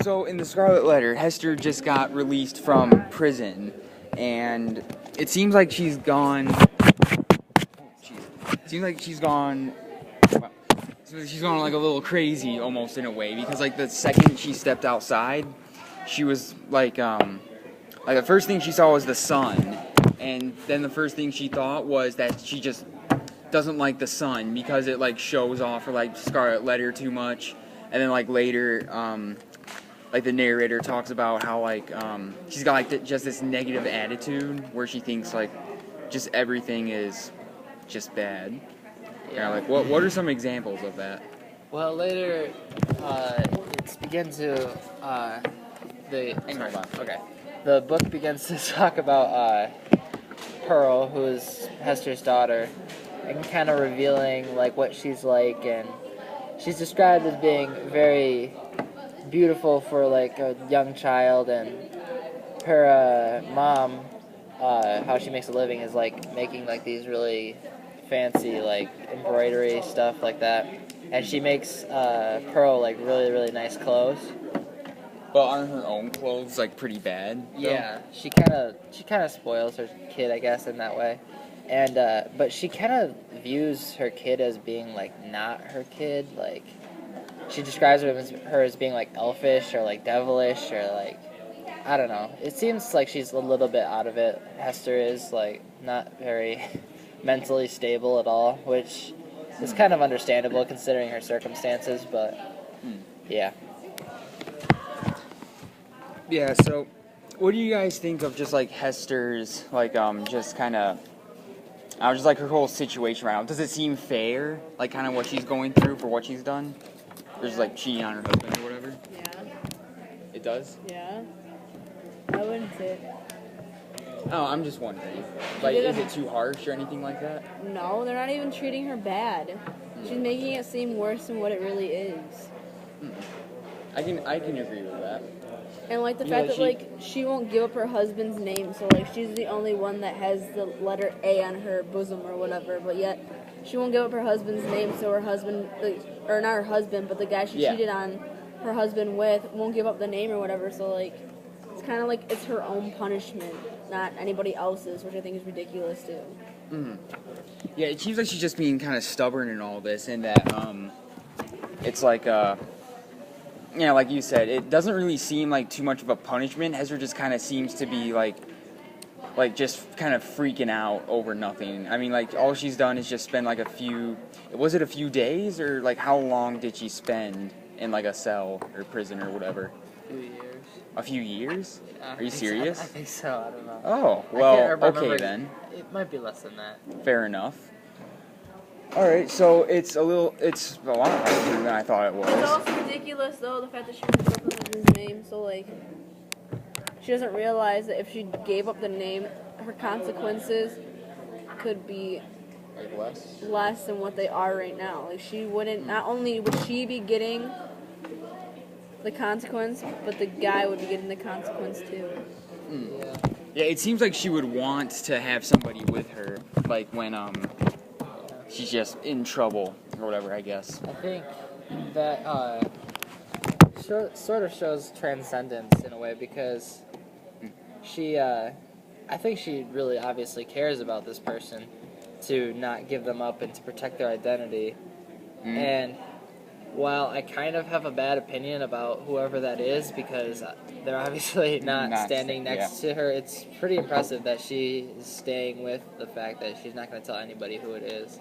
So in the Scarlet Letter, Hester just got released from prison, and it seems like she's gone. It seems like she's gone. Well, she's gone like a little crazy almost in a way, because like the second she stepped outside, she was like the first thing she saw was the sun, and then the first thing she thought was that she just doesn't like the sun because it like shows off her like Scarlet Letter too much, and then like later like the narrator talks about how like she's got like just this negative attitude where she thinks like just everything is just bad. Yeah. Like what are some examples of that? Well, later it begins to the book begins to talk about Pearl, who is Hester's daughter, and kind of revealing like what she's like, and she's described as being very beautiful for like a young child, and her mom, how she makes a living is like making like these really fancy like embroidery stuff like that, and she makes Pearl like really nice clothes. Well, aren't her own clothes like pretty bad? Though? Yeah, she kind of spoils her kid, I guess, in that way, and but she kind of views her kid as being like not her kid. Like she describes her as being like elfish or like devilish or like I don't know. It seems like she's a little bit out of it. Hester is like not very mentally stable at all, which is kind of understandable considering her circumstances. But yeah. Yeah, so what do you guys think of just like Hester's like just kind of just like her whole situation right now? Does it seem fair, like kind of what she's going through for what she's done? Or just like cheating on her husband or whatever? Yeah. It does? Yeah. I wouldn't say it. Oh, I'm just wondering. Like, is it too harsh or anything like that? No, they're not even treating her bad. She's making it seem worse than what it really is. I can agree with that. And like the fact that like she won't give up her husband's name, so like she's the only one that has the letter A on her bosom or whatever, but yet she won't give up her husband's name, so her husband, or not her husband, but the guy she cheated on her husband with won't give up the name or whatever, so like it's kind of like it's her own punishment, not anybody else's, which I think is ridiculous too. Mm-hmm. Yeah, it seems like she's just being kind of stubborn in all this, and that it's like like you said, it doesn't really seem like too much of a punishment. Hester just kind of seems to be like just kind of freaking out over nothing. I mean, like all she's done is just spend like a few days, or like how long did she spend in like a cell or prison or whatever? A few years? Yeah, Are you serious? I think so. I don't know. Oh, well, okay then. It might be less than that. Fair enough. All right, so it's a lot harder than I thought it was. It's also ridiculous, though, the fact that she gave up her husband's name. So, like, she doesn't realize that if she gave up the name, her consequences could be like less than what they are right now. Like, she wouldn't. Not only would she be getting the consequence, but the guy would be getting the consequence too. Yeah, it seems like she would want to have somebody with her, like when she's just in trouble or whatever, I guess. I think that sort of shows transcendence in a way, because she, I think she really obviously cares about this person to not give them up and to protect their identity. And while I kind of have a bad opinion about whoever that is, because they're obviously not standing next to her, it's pretty impressive that she is staying with the fact that she's not going to tell anybody who it is.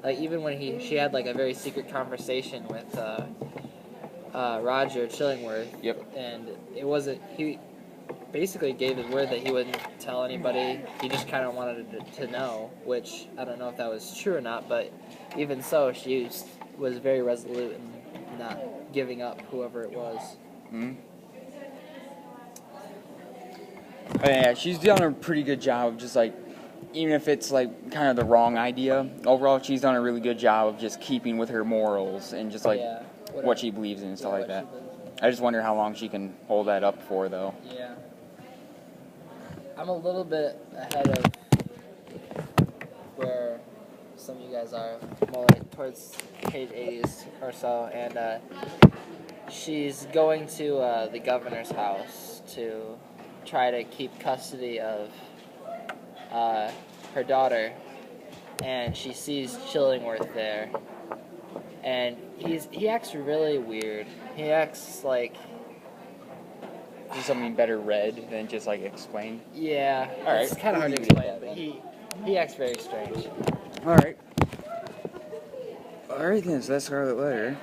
Like, even when she had like a very secret conversation with Roger Chillingworth, and it wasn't, he basically gave his word that he wouldn't tell anybody. He just kind of wanted to know, which I don't know if that was true or not, but even so, she was very resolute in not giving up whoever it was. Yeah, she's done a pretty good job of just like, even if it's like kind of the wrong idea, overall she's done a really good job of just keeping with her morals and just like what she believes in and stuff like that. I just wonder how long she can hold that up for, though. Yeah. I'm a little bit ahead of where some of you guys are, more like towards page 80s or so, and she's going to the governor's house to try to keep custody of her daughter, and she sees Chillingworth there, and he acts really weird. He acts like Is something better read than just like explained? yeah, All right, it's kind of we'll hard to leave it at explain, that, but then. he acts very strange. All right. All right then. So that's Scarlet Letter.